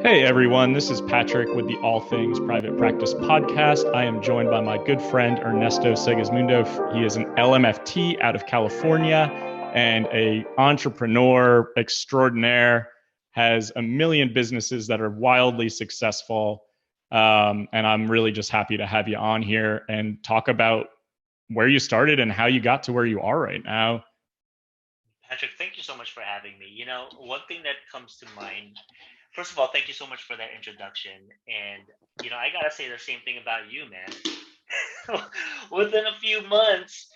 Hey everyone, this is Patrick with the All Things Private Practice podcast. I am joined by my good friend Ernesto Segismundo. He is an LMFT out of California and an entrepreneur extraordinaire, has a million businesses that are wildly successful. And I'm really just happy to have you on here and talk about where you started and how you got to where you are right now. Patrick, thank you so much for having me. One thing that comes to mind, first of all, thank you so much for that introduction. And, I got to say the same thing about you, man. Within a few months,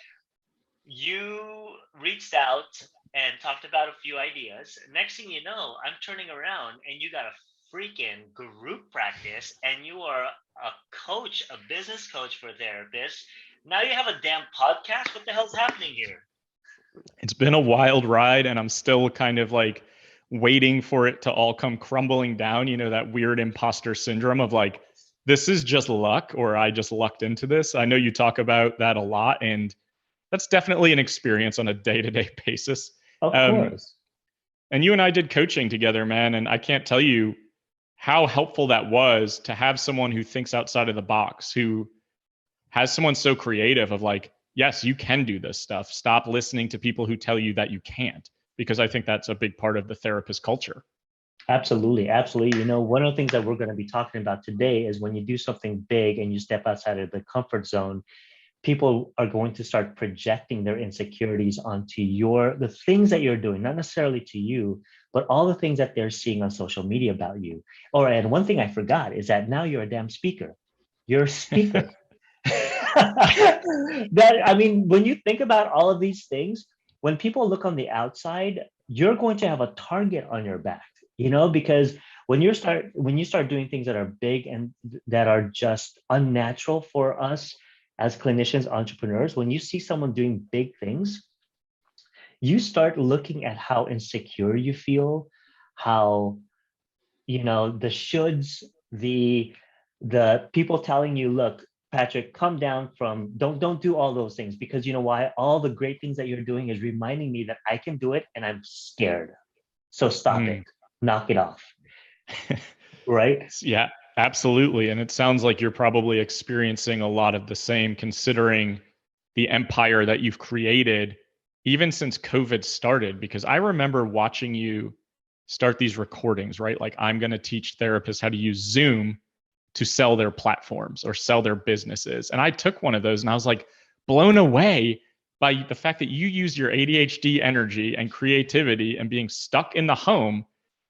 you reached out and talked about a few ideas. Next thing you know, I'm turning around and you got a freaking group practice and you are a coach, a business coach for therapists. Now you have a damn podcast. What the hell's happening here? It's been a wild ride and I'm still kind of like waiting for it to all come crumbling down. You know, that weird imposter syndrome of like, this is just luck or I just lucked into this. I know you talk about that a lot and that's definitely an experience on a day-to-day basis. Of course. And you and I did coaching together, man. And I can't tell you how helpful that was to have someone who thinks outside of the box, who has someone so creative of like, yes, you can do this stuff. Stop listening to people who tell you that you can't, because I think that's a big part of the therapist culture. Absolutely. Absolutely. One of the things that we're going to be talking about today is when you do something big and you step outside of the comfort zone, people are going to start projecting their insecurities onto the things that you're doing, not necessarily to you, but all the things that they're seeing on social media about you. And one thing I forgot is that now you're a damn speaker. You're a speaker. When you think about all of these things, when people look on the outside, you're going to have a target on your back, because when you start doing things that are big and that are just unnatural for us as clinicians, entrepreneurs, when you see someone doing big things, you start looking at how insecure you feel, how, the shoulds, the people telling you, look, Patrick, come down from, don't do all those things, because you know why? All the great things that you're doing is reminding me that I can do it and I'm scared. So stop it, knock it off. Right? Yeah, absolutely. And it sounds like you're probably experiencing a lot of the same, considering the empire that you've created, even since COVID started, because I remember watching you start these recordings, right? Like, I'm going to teach therapists how to use Zoom to sell their platforms or sell their businesses. And I took one of those and I was like blown away by the fact that you use your ADHD energy and creativity and being stuck in the home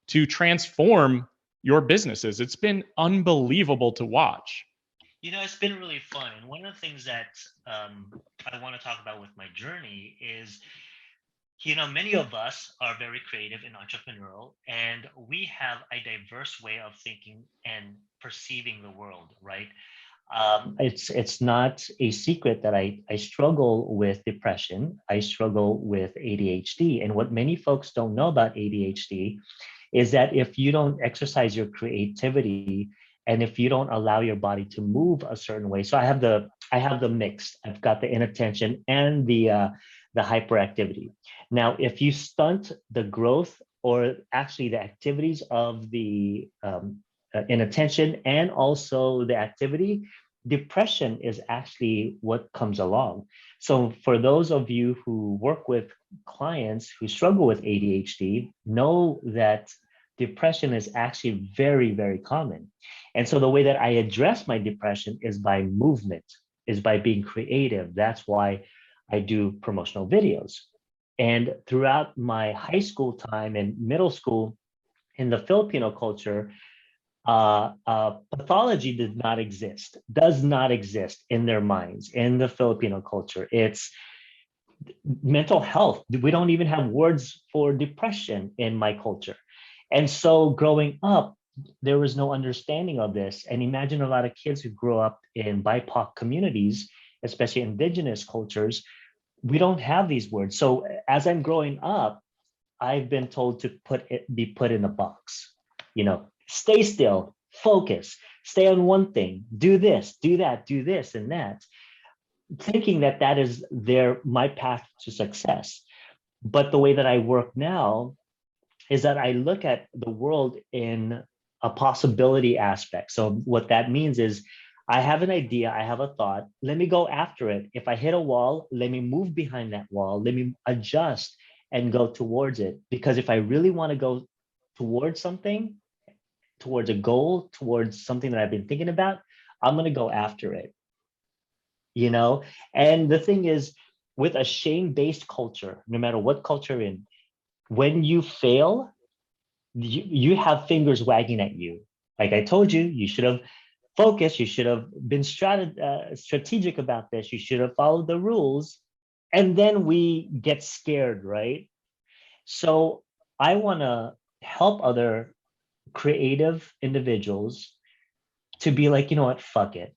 to transform your businesses. It's been unbelievable to watch. It's been really fun. And one of the things that I want to talk about with my journey is, many of us are very creative and entrepreneurial, and we have a diverse way of thinking and perceiving the world, right? It's not a secret that I struggle with depression. I struggle with ADHD. And what many folks don't know about ADHD is that if you don't exercise your creativity and if you don't allow your body to move a certain way, so I have the mix. I've got the inattention and the hyperactivity. Now, if you stunt the growth or actually the activities of the inattention and also the activity, depression is actually what comes along. So for those of you who work with clients who struggle with ADHD, know that depression is actually very, very common. And so the way that I address my depression is by movement, is by being creative. That's why I do promotional videos. And throughout my high school time and middle school in the Filipino culture, pathology does not exist in their minds in the Filipino culture. It's mental health. We don't even have words for depression in my culture. And so growing up, there was no understanding of this. And imagine a lot of kids who grow up in BIPOC communities, especially indigenous cultures, we don't have these words. So as I'm growing up, I've been told to be put in a box, stay still, focus, stay on one thing, do this, do that, do this and that, thinking that is my path to success. But the way that I work now is that I look at the world in a possibility aspect. So what that means is I have an idea, I have a thought, let me go after it. If I hit a wall, let me move behind that wall, let me adjust and go towards it. Because if I really want to go towards something, towards a goal, towards something that I've been thinking about, I'm going to go after it, you know? And the thing is, with a shame-based culture, no matter what culture you're in, when you fail, you have fingers wagging at you. Like I told you, you should have focused, you should have been strategic about this, you should have followed the rules. And then we get scared, right? So I want to help other creative individuals to be like, you know what, fuck it.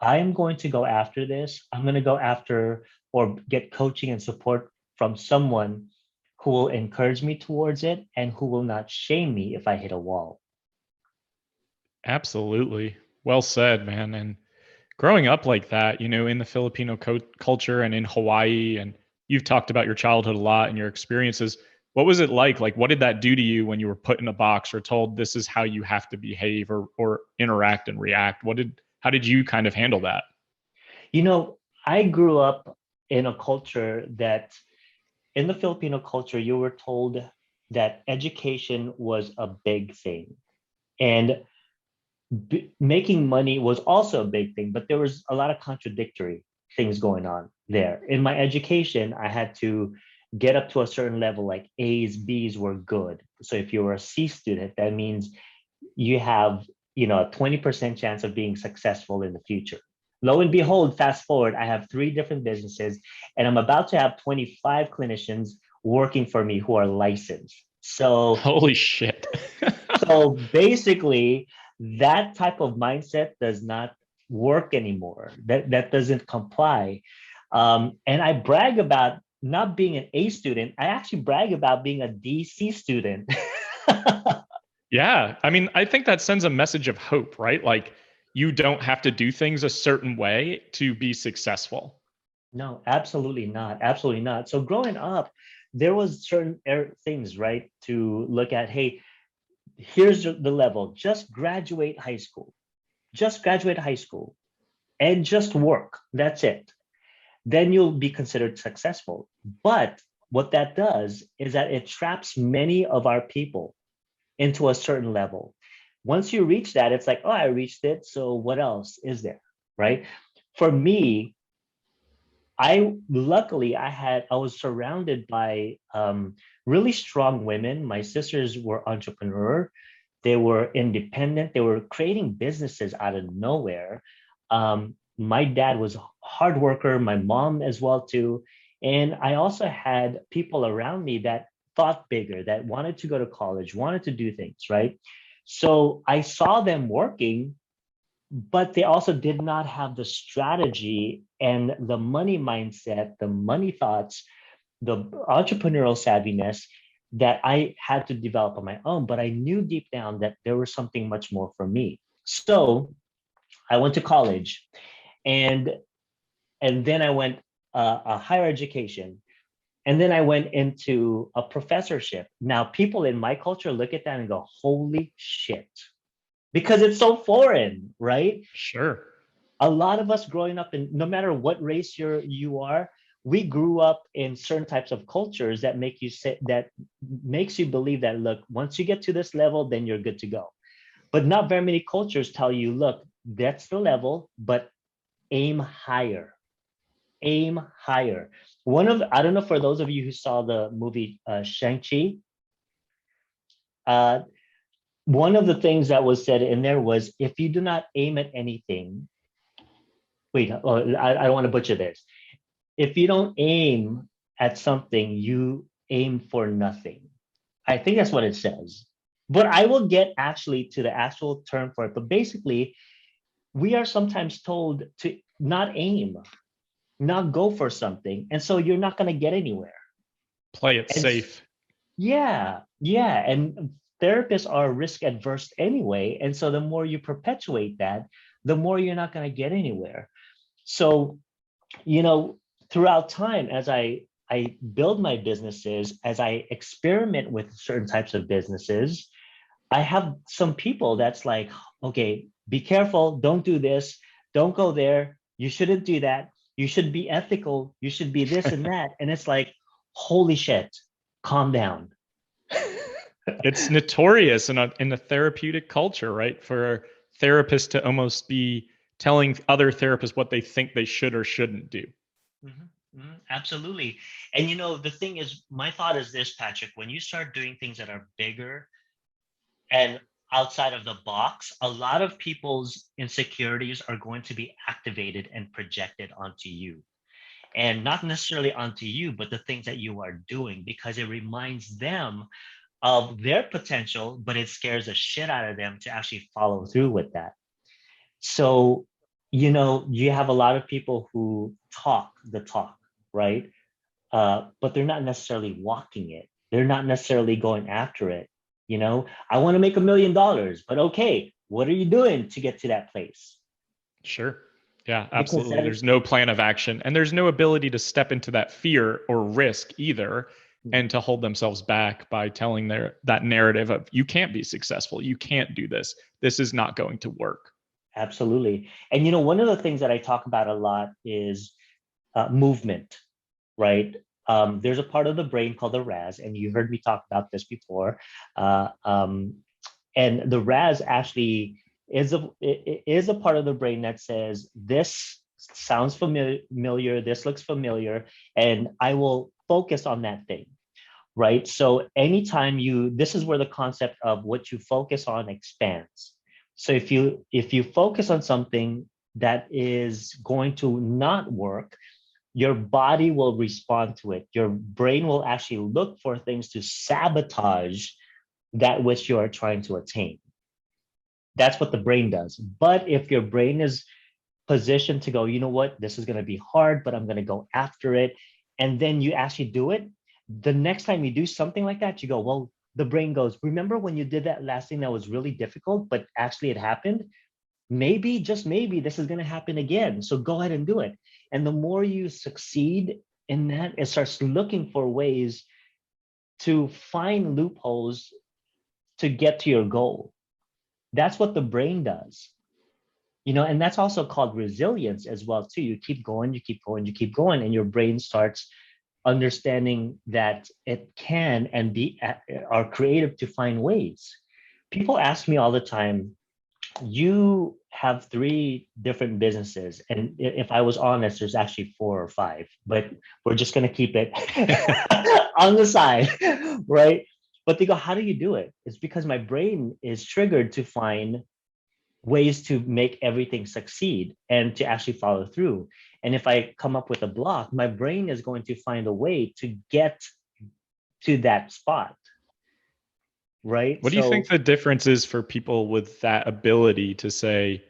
I am going to go after this. I'm going to go after or get coaching and support from someone who will encourage me towards it and who will not shame me if I hit a wall. Absolutely. Well said, man. And growing up like that, you know, in the Filipino culture and in Hawaii, and you've talked about your childhood a lot and your experiences. What was it like? Like, what did that do to you when you were put in a box or told this is how you have to behave or interact and react? How did you kind of handle that? You know, I grew up in a culture that, in the Filipino culture, you were told that education was a big thing. And making money was also a big thing, but there was a lot of contradictory things going on there. In my education, I had to get up to a certain level, like A's, B's were good. So if you were a C student, that means you have, you know, a 20% chance of being successful in the future. Lo and behold, fast forward, I have 3 different businesses and I'm about to have 25 clinicians working for me who are licensed. So holy shit. so basically, that type of mindset does not work anymore. That doesn't comply. And I brag about not being an A student. I actually brag about being a DC student. Yeah. I mean, I think that sends a message of hope, right? Like, you don't have to do things a certain way to be successful. No, absolutely not. Absolutely not. So growing up, there was certain things, right, to look at. Hey, here's the level. Just graduate high school. Just graduate high school and just work. That's it. Then you'll be considered successful. But what that does is that it traps many of our people into a certain level. Once you reach that, it's like, oh, I reached it. So what else is there? Right? For me, luckily I was surrounded by really strong women. My sisters were entrepreneur. They were independent. They were creating businesses out of nowhere. My dad was a hard worker, my mom as well too. And I also had people around me that thought bigger, that wanted to go to college, wanted to do things, right? So I saw them working, but they also did not have the strategy and the money mindset, the money thoughts, the entrepreneurial savviness that I had to develop on my own. But I knew deep down that there was something much more for me. So I went to college, and then I went a higher education, and then I went into a professorship. Now, people in my culture look at that and go, "Holy shit." Because it's so foreign, right? Sure. A lot of us growing up in, no matter what race you are, we grew up in certain types of cultures that makes you believe that, look, once you get to this level, then you're good to go. But not very many cultures tell you, look, that's the level, but aim higher. Aim higher. I don't know, for those of you who saw the movie Shang-Chi, one of the things that was said in there was, if you do not aim at anything, I don't want to butcher this. If you don't aim at something, you aim for nothing. I think that's what it says. But I will get actually to the actual term for it. But basically, we are sometimes told to not aim, not go for something. And so you're not going to get anywhere. Play it safe. Yeah. And therapists are risk adverse anyway. And so the more you perpetuate that, the more you're not going to get anywhere. So, throughout time, as I build my businesses, as I experiment with certain types of businesses, I have some people that's like, okay, be careful, don't do this, don't go there, you shouldn't do that, you should be ethical, you should be this and that. And it's like, holy shit, calm down. It's notorious in the therapeutic culture, right? For therapists to almost be telling other therapists what they think they should or shouldn't do. Absolutely. And the thing is, my thought is this, Patrick, when you start doing things that are bigger and outside of the box, a lot of people's insecurities are going to be activated and projected onto you. And not necessarily onto you, but the things that you are doing, because it reminds them of their potential, but it scares the shit out of them to actually follow through with that. So, you have a lot of people who talk the talk, right? But they're not necessarily walking it. They're not necessarily going after it. I want to make $1 million, but okay, what are you doing to get to that place? Sure. Yeah, absolutely. There's no plan of action, and there's no ability to step into that fear or risk either, and to hold themselves back by telling that narrative of, you can't be successful, you can't do this, this is not going to work. Absolutely. And one of the things that I talk about a lot is movement, right? There's a part of the brain called the RAS, and you heard me talk about this before. And the RAS actually is a part of the brain that says, this sounds familiar, this looks familiar, and I will focus on that thing, right? So anytime this is where the concept of what you focus on expands. So if you focus on something that is going to not work, your body will respond to it. Your brain will actually look for things to sabotage that which you are trying to attain. That's what the brain does. But if your brain is positioned to go, you know what, this is going to be hard, but I'm going to go after it, and then you actually do it, the next time you do something like that, you go, well, the brain goes, remember when you did that last thing that was really difficult, but actually it happened? Maybe, just maybe, this is going to happen again. So go ahead and do it. And the more you succeed in that, it starts looking for ways to find loopholes to get to your goal. That's what the brain does. And that's also called resilience as well, too. You keep going, you keep going, you keep going, and your brain starts understanding that it can and are creative to find ways. People ask me all the time, you have 3 different businesses, and if I was honest, there's actually 4 or 5, but we're just going to keep it on the side, right? But they go, how do you do it? It's because my brain is triggered to find ways to make everything succeed and to actually follow through. And if I come up with a block, my brain is going to find a way to get to that spot. Right? What do you think the difference is for people with that ability to say,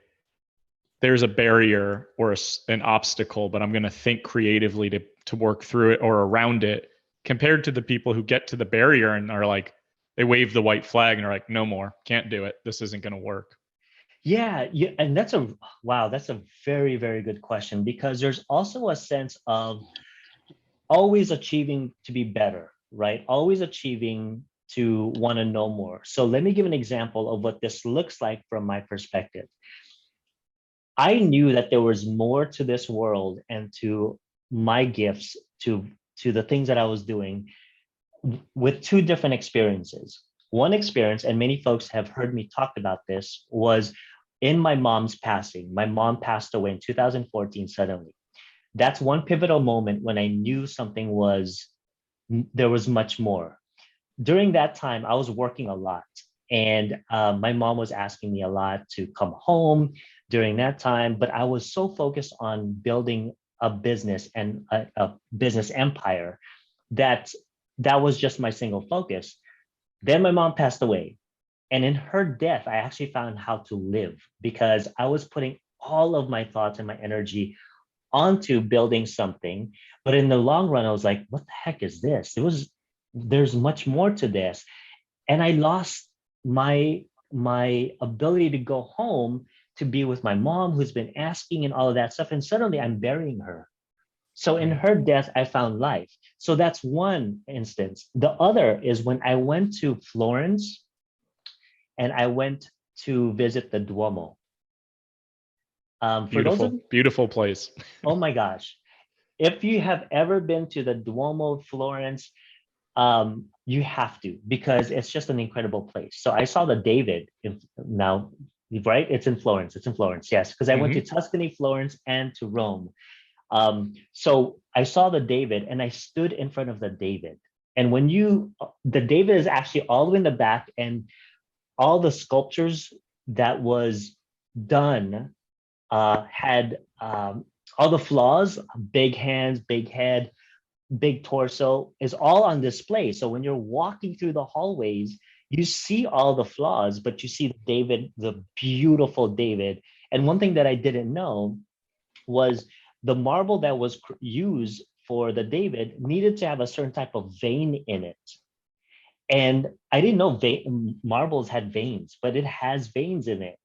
there's a barrier or an obstacle, but I'm going to think creatively to work through it or around it, compared to the people who get to the barrier and are like, they wave the white flag and are like, no more, can't do it, this isn't going to work? Yeah, and that's a very, very good question, because there's also a sense of always achieving to be better, right? Always achieving to want to know more. So let me give an example of what this looks like from my perspective. I knew that there was more to this world and to my gifts, to the things that I was doing, with 2 different experiences. One experience, and many folks have heard me talk about this, was in my mom's passing. My mom passed away in 2014 suddenly. That's one pivotal moment when I knew there was much more. During that time, I was working a lot, and my mom was asking me a lot to come home during that time, but I was so focused on building a business and a business empire that was just my single focus. Then my mom passed away. And in her death, I actually found how to live, because I was putting all of my thoughts and my energy onto building something. But in the long run, I was like, what the heck is this? There's much more to this. And I lost my ability to go home to be with my mom, who's been asking and all of that stuff. And suddenly I'm burying her. So in her death, I found life. So that's one instance. The other is when I went to Florence and I went to visit the Duomo. For those Beautiful, of, beautiful place. oh my gosh, if you have ever been to the Duomo of Florence, you have to, because it's just an incredible place. So I saw the David now, right? It's in Florence. It's in Florence, yes, because I went to Tuscany, Florence, and to Rome. So I saw the David, and I stood in front of the David. And the David is actually all the way in the back, and all the sculptures that was done had all the flaws, big hands, big head, big torso, is all on display. So when you're walking through the hallways, you see all the flaws, but you see David, the beautiful David. And one thing that I didn't know was the marble that was used for the David needed to have a certain type of vein in it. And I didn't know marbles had veins, but it has veins in it.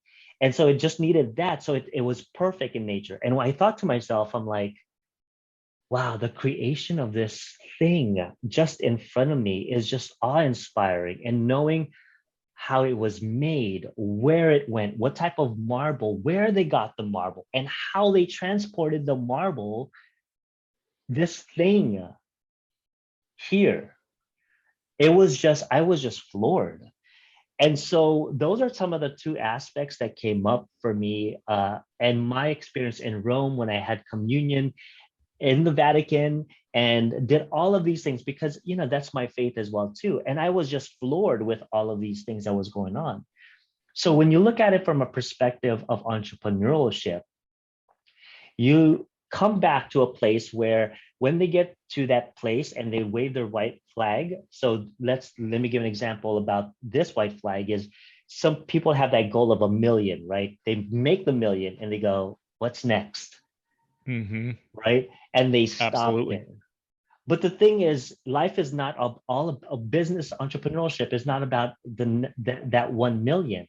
And so it just needed that. So it was perfect in nature. And when I thought to myself, I'm like, wow, the creation of this thing just in front of me is just awe-inspiring. And knowing how it was made, where it went, what type of marble, where they got the marble, and how they transported the marble, this thing here, I was just floored. And so those are some of the two aspects that came up for me, and my experience in Rome when I had communion in the Vatican and did all of these things, because that's my faith as well too. And I was just floored with all of these things that was going on. So when you look at it from a perspective of entrepreneurship, you come back to a place where when they get to that place and they wave their white flag. So let me give an example about this white flag. Is some people have that goal of 1 million, right? They make the 1 million and they go, what's next? Right? And they stop. Absolutely. There. But the thing is, life is not all of business. Entrepreneurship is not about that 1 million.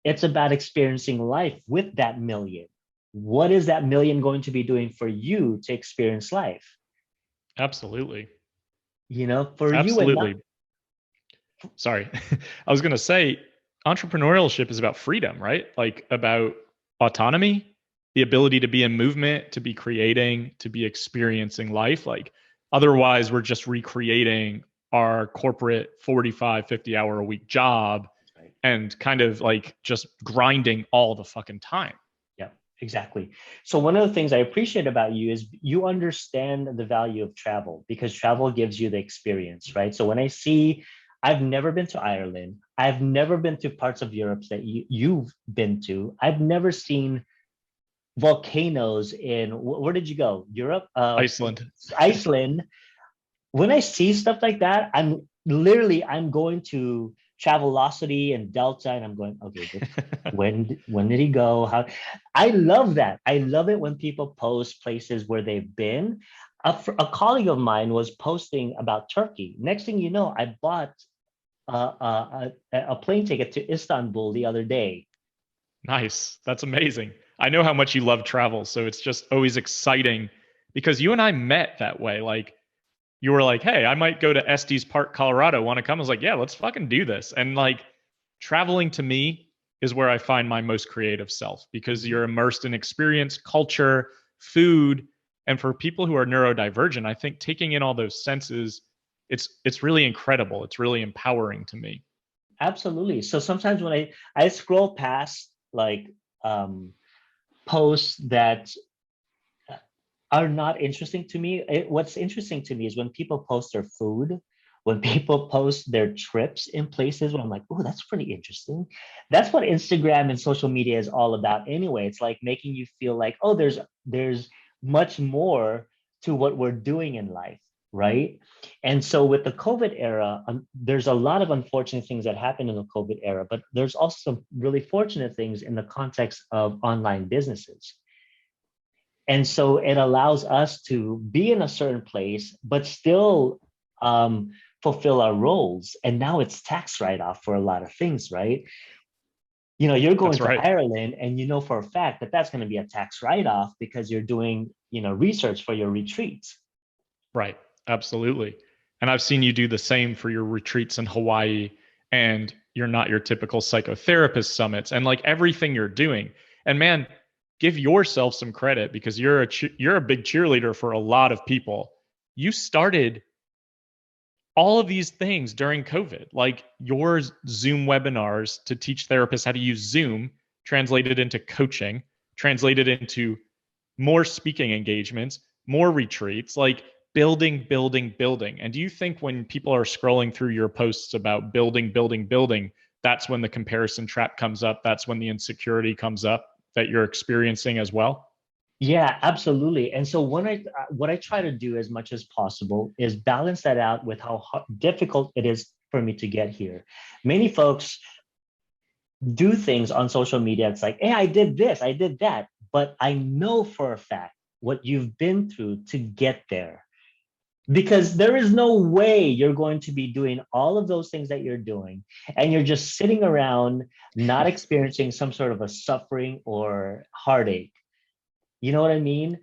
It's about experiencing life with that 1 million. What is that 1 million going to be doing for you to experience life? Absolutely. For Absolutely. you. Sorry. I was going to say entrepreneurship is about freedom, right? Like about autonomy, the ability to be in movement, to be creating, to be experiencing life. Like otherwise we're just recreating our corporate 45, 50 hour a week job, right, and kind of like just grinding all the fucking time. Yeah, exactly. So one of the things I appreciate about you is you understand the value of travel, because travel gives you the experience, right? So when I've never been to Ireland. I've never been to parts of Europe that you've been to. I've never seen volcanoes where did you go? Europe? Iceland. Iceland. When I see stuff like that, I'm going to Travelocity and Delta, and I'm going, okay, when did he go? How? I love that. I love it when people post places where they've been. A colleague of mine was posting about Turkey. Next thing you know, I bought a plane ticket to Istanbul the other day. Nice. That's amazing. I know how much you love travel, so it's just always exciting because you and I met that way. Like you were like, hey, I might go to Estes Park, Colorado. Want to come? I was like, yeah, let's fucking do this. And like traveling to me is where I find my most creative self, because you're immersed in experience, culture, food. And for people who are neurodivergent, I think taking in all those senses, it's really incredible. It's really empowering to me. Absolutely. So sometimes when I scroll past like posts that are not interesting to me. What's interesting to me is when people post their food, when people post their trips in places where I'm like, oh, that's pretty interesting. That's what Instagram and social media is all about anyway. It's like making you feel like, oh, there's much more to what we're doing in life, right? And so with the COVID era, there's a lot of unfortunate things that happened in the COVID era, but there's also some really fortunate things in the context of online businesses. And so it allows us to be in a certain place, but still fulfill our roles. And now it's tax write-off for a lot of things, right? You're going to Ireland and you know for a fact that that's going to be a tax write-off because you're doing, research for your retreats. Right. Absolutely. And I've seen you do the same for your retreats in Hawaii and you're not your typical psychotherapist summits and like everything you're doing. And man, give yourself some credit because you're a big cheerleader for a lot of people. You started all of these things during COVID, like your Zoom webinars to teach therapists how to use Zoom, translated into coaching, translated into more speaking engagements, more retreats, like building, building, building. And do you think when people are scrolling through your posts about building, building, building, that's when the comparison trap comes up? That's when the insecurity comes up that you're experiencing as well? Yeah, absolutely. And so what I try to do as much as possible is balance that out with how difficult it is for me to get here. Many folks do things on social media. It's like, hey, I did this, I did that. But I know for a fact what you've been through to get there. Because there is no way you're going to be doing all of those things that you're doing, and you're just sitting around not experiencing some sort of a suffering or heartache. You know what I mean?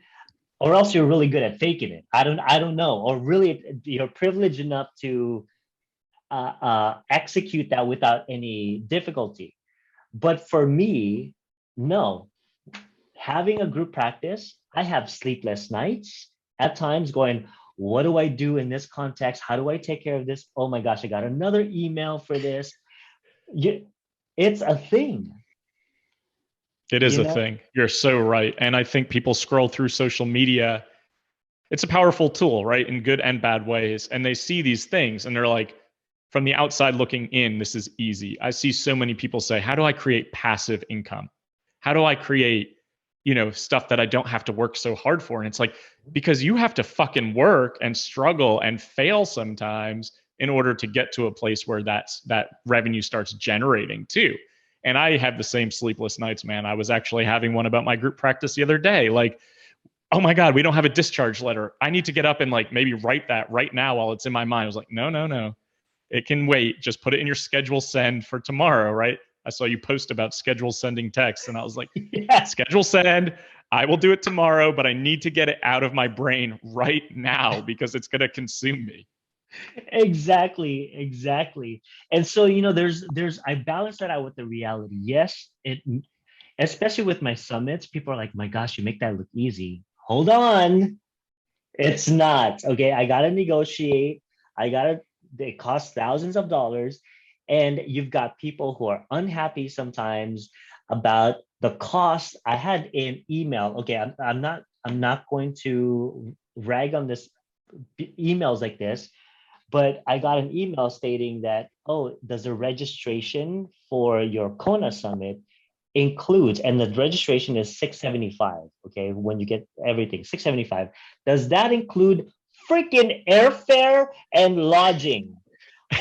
Or else you're really good at faking it. I don't know. Or really you're privileged enough to execute that without any difficulty. But for me, no. Having a group practice, I have sleepless nights at times going, what do I do in this context? How do I take care of this? Oh my gosh, I got another email for this. It's a thing. It is a thing. You're so right. And I think people scroll through social media. It's a powerful tool, right? In good and bad ways. And they see these things and they're like, from the outside looking in, this is easy. I see so many people say, how do I create passive income? How do I create, stuff that I don't have to work so hard for? And it's like, because you have to fucking work and struggle and fail sometimes in order to get to a place where that revenue starts generating too. And I have the same sleepless nights, man. I was actually having one about my group practice the other day. Like, oh my God, we don't have a discharge letter. I need to get up and like maybe write that right now while it's in my mind. I was like, no. It can wait. Just put it in your schedule send for tomorrow, right? I saw you post about schedule sending texts and I was like, yeah. Schedule send. I will do it tomorrow, but I need to get it out of my brain right now because it's going to consume me. Exactly. And so, I balance that out with the reality. Yes, especially with my summits, people are like, my gosh, you make that look easy. Hold on. It's not. Okay. I got to negotiate. It costs thousands of dollars. And you've got people who are unhappy sometimes about the cost. I had an email. Okay. I'm not going to rag on this emails like this, but I got an email stating that, oh, does the registration for your Kona summit includes, and the registration is $675, okay, when you get everything, $675. Does that include freaking airfare and lodging?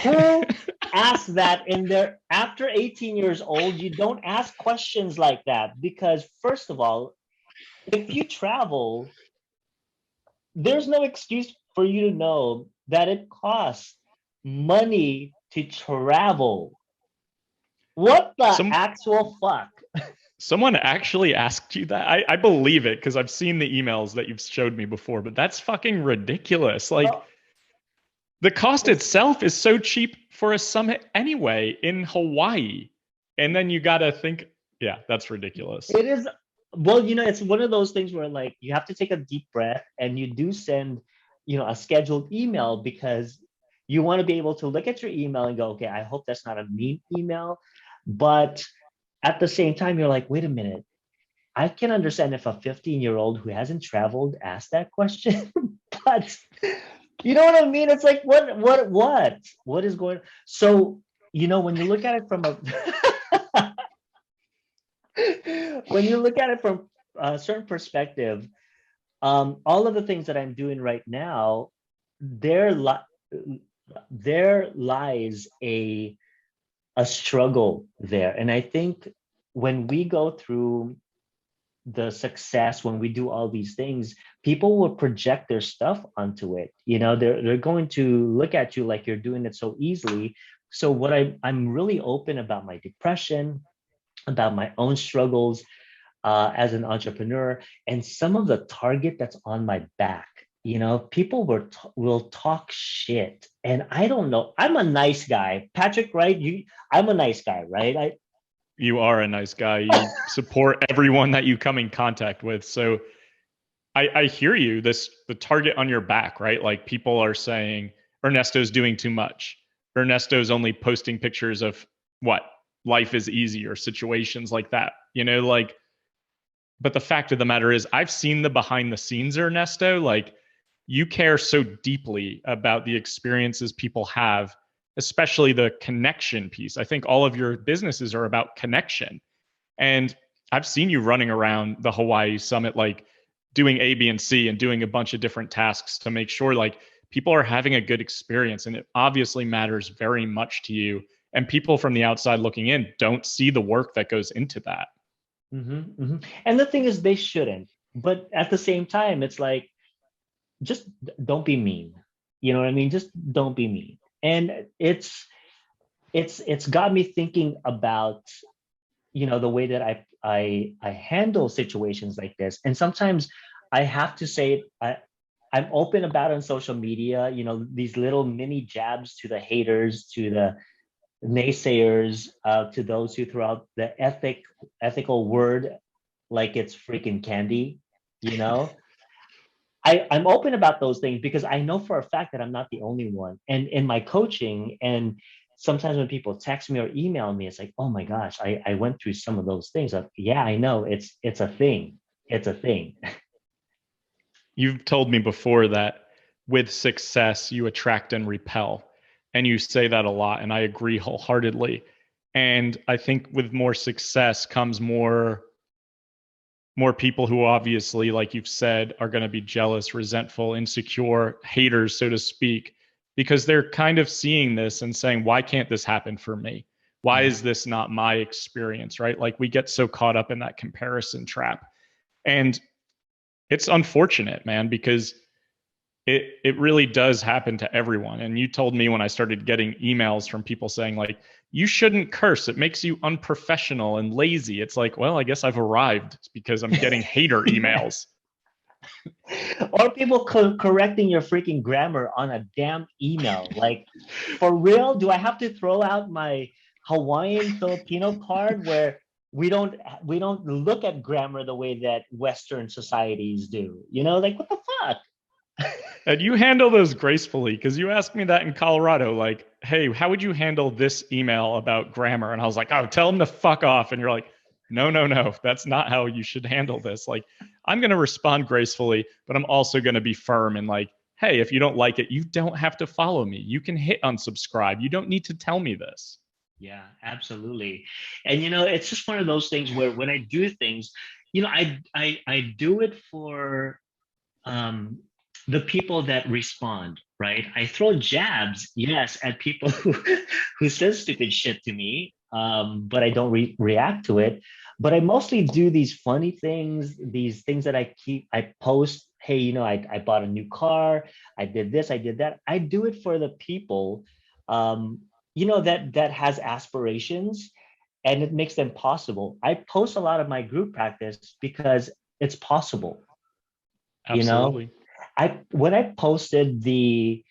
Who asked that in there? After 18 years old, you don't ask questions like that because, first of all, if you travel, there's no excuse for you to know that it costs money to travel. What the actual fuck? Someone actually asked you that? I believe it because I've seen the emails that you've showed me before, but that's fucking ridiculous. Like, the cost itself is so cheap for a summit anyway in Hawaii. And then you got to think, yeah, that's ridiculous. It is. Well, it's one of those things where like you have to take a deep breath and you do send, a scheduled email because you want to be able to look at your email and go, okay, I hope that's not a mean email. But at the same time, you're like, wait a minute. I can understand if a 15-year-old who hasn't traveled asked that question, but you know what I mean? It's like, what is going on? So, when you look at it from a certain perspective, all of the things that I'm doing right now, there lies a struggle there. And I think when we go through the success, when we do all these things, people will project their stuff onto it. They're going to look at you like you're doing it so easily. So what I'm really open about my depression, about my own struggles as an entrepreneur, and some of the target that's on my back. people will talk shit, and I don't know. I'm a nice guy, Patrick, right? I'm a nice guy, right? You are a nice guy. You support everyone that you come in contact with. So I hear you. The target on your back, right? Like people are saying Ernesto's doing too much. Ernesto's only posting pictures of what life is easy or situations like that. Like, but the fact of the matter is, I've seen the behind the scenes, Ernesto. Like, you care so deeply about the experiences people have, especially the connection piece. I think all of your businesses are about connection. And I've seen you running around the Hawaii Summit, like doing A, B, and C and doing a bunch of different tasks to make sure like people are having a good experience. And it obviously matters very much to you. And people from the outside looking in don't see the work that goes into that. And the thing is, they shouldn't. But at the same time, it's like, just don't be mean. You know what I mean? Just don't be mean. And it's got me thinking about, the way that I handle situations like this. And sometimes I have to say, I'm open about it on social media, these little mini jabs to the haters, to the naysayers, to those who throw out the ethical word like it's freaking candy, you know. I'm open about those things because I know for a fact that I'm not the only one. And in my coaching, and sometimes when people text me or email me, it's like, oh my gosh, I went through some of those things. Like, yeah, I know it's a thing. It's a thing. You've told me before that with success, you attract and repel. And you say that a lot, and I agree wholeheartedly. And I think with more success comes more people who obviously, like you've said, are going to be jealous, resentful, insecure, haters, so to speak, because they're kind of seeing this and saying, why can't this happen for me? Why is this not my experience, right? Like we get so caught up in that comparison trap. And it's unfortunate, man, because it really does happen to everyone. And you told me when I started getting emails from people saying like, you shouldn't curse, it makes you unprofessional and lazy. It's like, well, I guess I've arrived. It's because I'm getting hater emails. Or people correcting your freaking grammar on a damn email. Like, for real, do I have to throw out my Hawaiian Filipino card where we don't look at grammar the way that Western societies do? Like, what the fuck? And you handle those gracefully, because you asked me that in Colorado, like, hey, how would you handle this email about grammar? And I was like, oh, tell them to fuck off. And you're like, no, that's not how you should handle this. Like, I'm going to respond gracefully, but I'm also going to be firm and like, hey, if you don't like it, you don't have to follow me. You can hit unsubscribe. You don't need to tell me this. Yeah, absolutely. And it's just one of those things where when I do things, I do it for the people that respond, right? I throw jabs, yes, at people who says stupid shit to me, but I don't react to it. But I mostly do these funny things, these things that I post. Hey, I bought a new car. I did this. I did that. I do it for the people, that has aspirations, and it makes them possible. I post a lot of my group practice because it's possible. Absolutely. When I posted the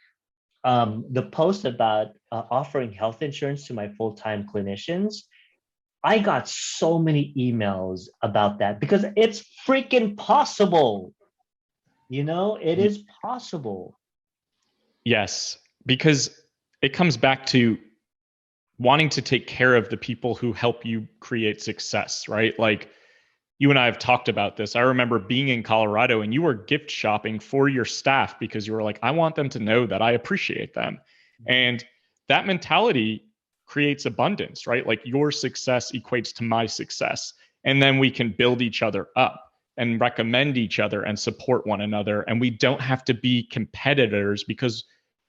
post about offering health insurance to my full-time clinicians, I got so many emails about that because it's freaking possible. It is possible. Yes, because it comes back to wanting to take care of the people who help you create success, right? Like, you and I have talked about this. I remember being in Colorado and you were gift shopping for your staff because you were like, I want them to know that I appreciate them. And that mentality creates abundance, right? Like your success equates to my success. And then we can build each other up and recommend each other and support one another. And we don't have to be competitors because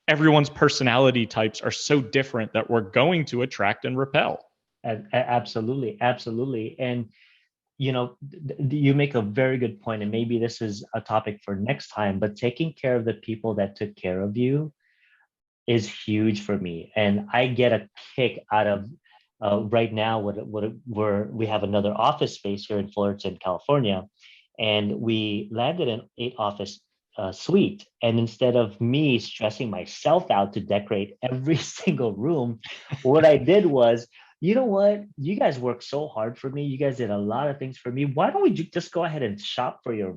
everyone's personality types are so different that we're going to attract and repel. Absolutely. Absolutely. And you make a very good point, and maybe this is a topic for next time, but taking care of the people that took care of you is huge for me. And I get a kick out of right now we have another office space here in Fullerton, California, and we landed an 8 office suite. And instead of me stressing myself out to decorate every single room, what I did was, you know what? You guys worked so hard for me. You guys did a lot of things for me. Why don't we just go ahead and shop for your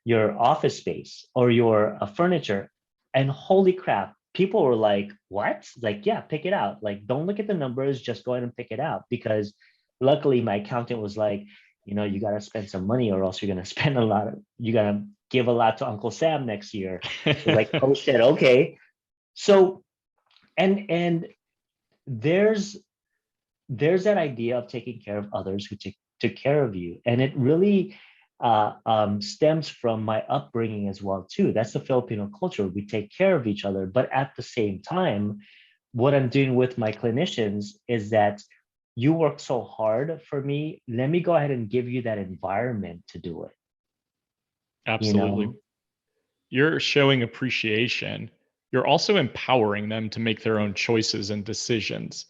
your office space or your furniture? And holy crap, people were like, what? Like, yeah, pick it out. Like, don't look at the numbers, just go ahead and pick it out. Because luckily my accountant was like, you know, you got to spend some money or else you're going to spend a lot of, you got to give a lot to Uncle Sam next year. Like, oh shit, okay. So, and there's that idea of taking care of others who took care of you. And it really stems from my upbringing as well, too. That's the Filipino culture. We take care of each other. But at the same time, what I'm doing with my clinicians is that you work so hard for me. Let me go ahead and give you that environment to do it. Absolutely. You know? You're showing appreciation. You're also empowering them to make their own choices and decisions.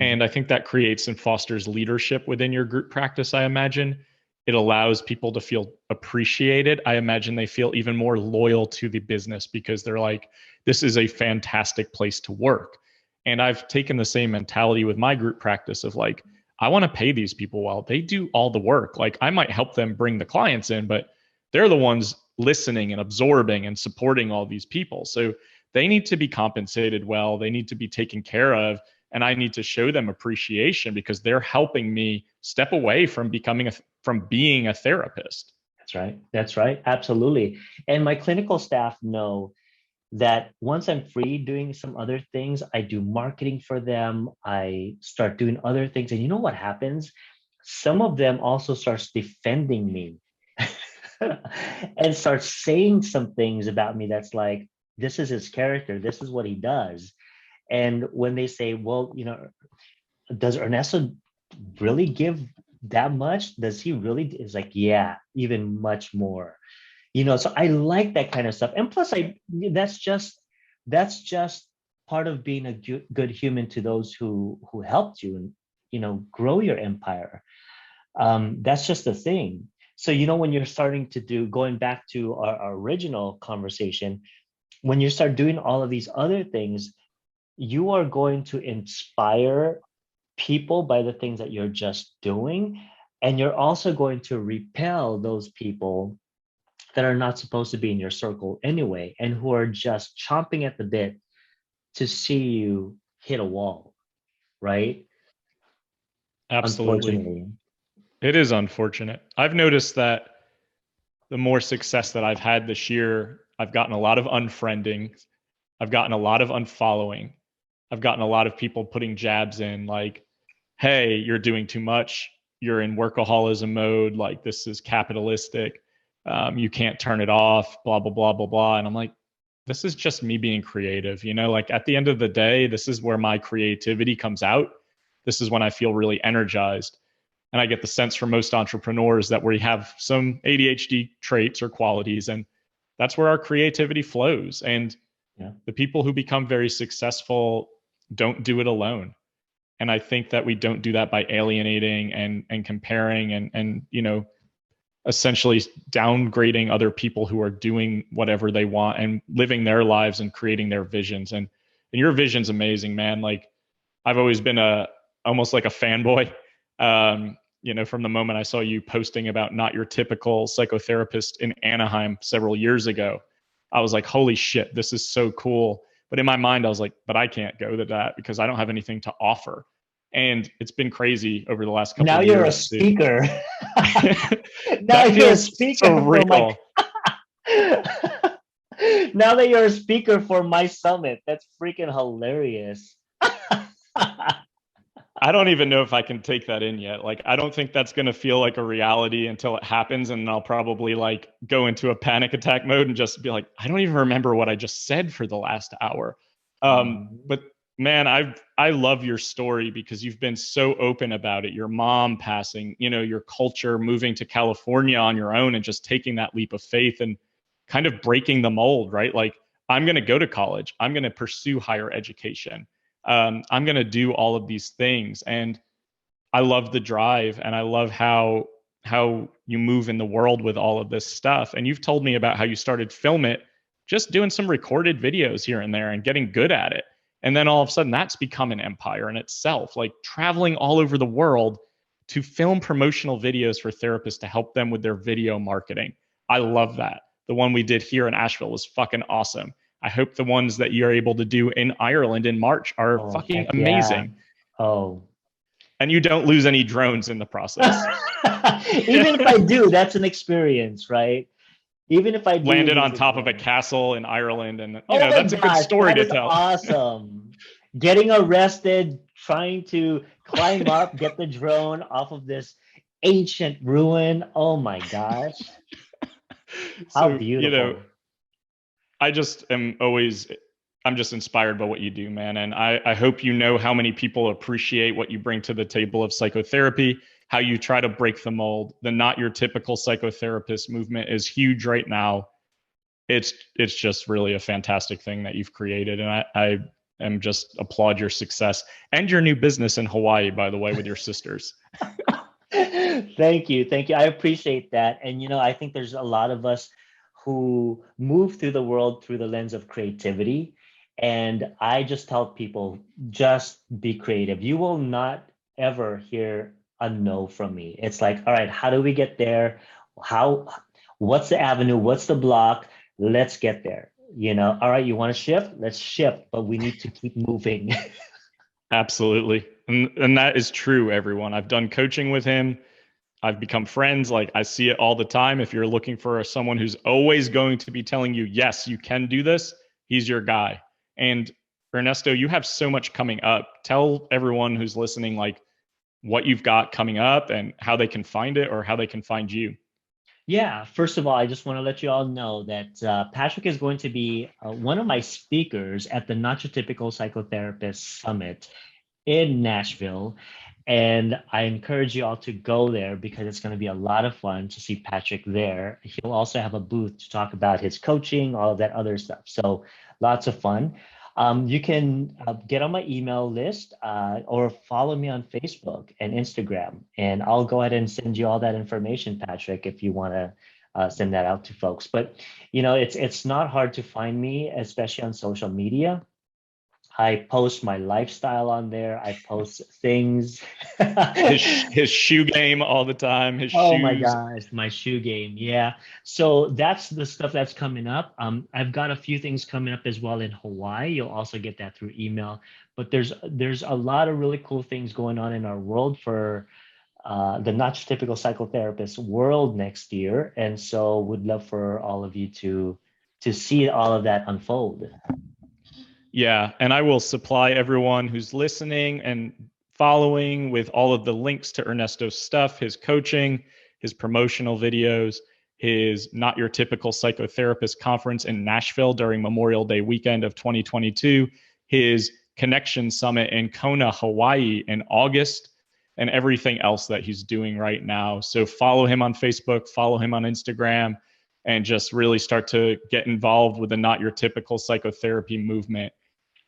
And I think that creates and fosters leadership within your group practice, I imagine. It allows people to feel appreciated. I imagine they feel even more loyal to the business because they're like, this is a fantastic place to work. And I've taken the same mentality with my group practice of like, I want to pay these people well. They do all the work. Like I might help them bring the clients in, but they're the ones listening and absorbing and supporting all these people. So they need to be compensated well. They need to be taken care of. And I need to show them appreciation because they're helping me step away from being a therapist. That's right. That's right. Absolutely. And my clinical staff know that once I'm free doing some other things, I do marketing for them. I start doing other things. And you know what happens? Some of them also starts defending me and starts saying some things about me that's like, this is his character. This is what he does. And when they say, well, you know, does Ernesto really give that much? Does he really? It's like, yeah, even much more. You know, so I like that kind of stuff. And plus, that's just part of being a good human to those who helped you and, you know, grow your empire. That's just the thing. So, you know, when you're starting to do, going back to our original conversation, when you start doing all of these other things, you are going to inspire people by the things that you're just doing. And you're also going to repel those people that are not supposed to be in your circle anyway, and who are just chomping at the bit to see you hit a wall, right? Absolutely. Unfortunately. It is unfortunate. I've noticed that the more success that I've had this year, I've gotten a lot of unfriending. I've gotten a lot of unfollowing. I've gotten a lot of people putting jabs in like, hey, you're doing too much. You're in workaholism mode. Like, this is capitalistic. You can't turn it off, blah, blah, blah, blah, blah. And I'm like, this is just me being creative. You know, like at the end of the day, this is where my creativity comes out. This is when I feel really energized. And I get the sense from most entrepreneurs that we have some ADHD traits or qualities, and that's where our creativity flows. And Yeah. the people who become very successful don't do it alone. And I think that we don't do that by alienating and comparing and you know, essentially downgrading other people who are doing whatever they want and living their lives and creating their visions. And your vision's amazing, man. Like I've always been almost like a fanboy. You know, from the moment I saw you posting about not your typical psychotherapist in Anaheim several years ago, I was like, holy shit, this is so cool. But in my mind, I was like, but I can't go to that because I don't have anything to offer. And it's been crazy over the last couple Now of you're a years. speaker. Now That you're a feels speaker surreal. for my now that you're a speaker for my summit. That's freaking hilarious. I don't even know if I can take that in yet. Like, I don't think that's going to feel like a reality until it happens. And I'll probably like go into a panic attack mode and just be like, I don't even remember what I just said for the last hour. But man, I love your story because you've been so open about it. Your mom passing, you know, your culture, moving to California on your own and just taking that leap of faith and kind of breaking the mold, right? Like, I'm going to go to college. I'm going to pursue higher education. I'm going to do all of these things. And I love the drive, and I love how how you move in the world with all of this stuff. And you've told me about how you started 𝗏𝗏 just doing some recorded videos here and there and getting good at it. And then all of a sudden that's become an empire in itself, like traveling all over the world to film promotional videos for therapists to help them with their video marketing. I love that. The one we did here in Asheville was fucking awesome. I hope the ones that you're able to do in Ireland in March are fucking amazing. Yeah. Oh. And you don't lose any drones in the process. Even if I do, that's an experience, right? Even if I do landed on top of a castle in Ireland, and that's a good story to tell. Awesome. Getting arrested, trying to climb up, get the drone off of this ancient ruin. Oh my gosh. How beautiful. I'm just inspired by what you do, man. And I hope you know how many people appreciate what you bring to the table of psychotherapy, how you try to break the mold. The not your typical psychotherapist movement is huge right now. It's just really a fantastic thing that you've created. And I am just applaud your success and your new business in Hawaii, by the way, with your sisters. Thank you. I appreciate that. And, I think there's a lot of us who move through the world through the lens of creativity. And I just tell people, just be creative. You will not ever hear a no from me. It's like, all right, how do we get there? What's the avenue? What's the block? Let's get there. All right, you want to shift? Let's shift, but we need to keep moving. Absolutely. And that is true, everyone. I've done coaching with him. I've become friends. Like, I see it all the time. If you're looking for someone who's always going to be telling you, yes, you can do this, he's your guy. And Ernesto, you have so much coming up. Tell everyone who's listening, like, what you've got coming up and how they can find it or how they can find you. Yeah, first of all, I just want to let you all know that Patrick is going to be one of my speakers at the Not Your Typical Psychotherapist Summit in Nashville. And I encourage you all to go there because it's going to be a lot of fun to see Patrick there. He'll also have a booth to talk about his coaching, all of that other stuff. So lots of fun. You can get on my email list or follow me on Facebook and Instagram, and I'll go ahead and send you all that information, Patrick, if you want to send that out to folks. But, it's not hard to find me, especially on social media. I post my lifestyle on there. I post things. his shoe game all the time. His oh shoes. My gosh, my shoe game. Yeah. So that's the stuff that's coming up. I've got a few things coming up as well in Hawaii. You'll also get that through email. But there's a lot of really cool things going on in our world for the Not Your Typical Psychotherapist world next year. And so would love for all of you to see all of that unfold. Yeah, and I will supply everyone who's listening and following with all of the links to Ernesto's stuff, his coaching, his promotional videos, his Not Your Typical Psychotherapist conference in Nashville during Memorial Day weekend of 2022, his Connection Summit in Kona, Hawaii in August, and everything else that he's doing right now. So follow him on Facebook, follow him on Instagram, and just really start to get involved with the Not Your Typical Psychotherapy movement.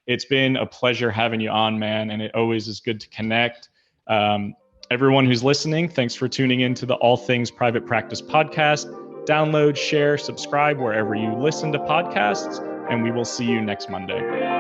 It's been a pleasure having you on, man, and it always is good to connect. Everyone who's listening, thanks for tuning in to the All Things Private Practice podcast. Download, share, subscribe wherever you listen to podcasts, and we will see you next Monday.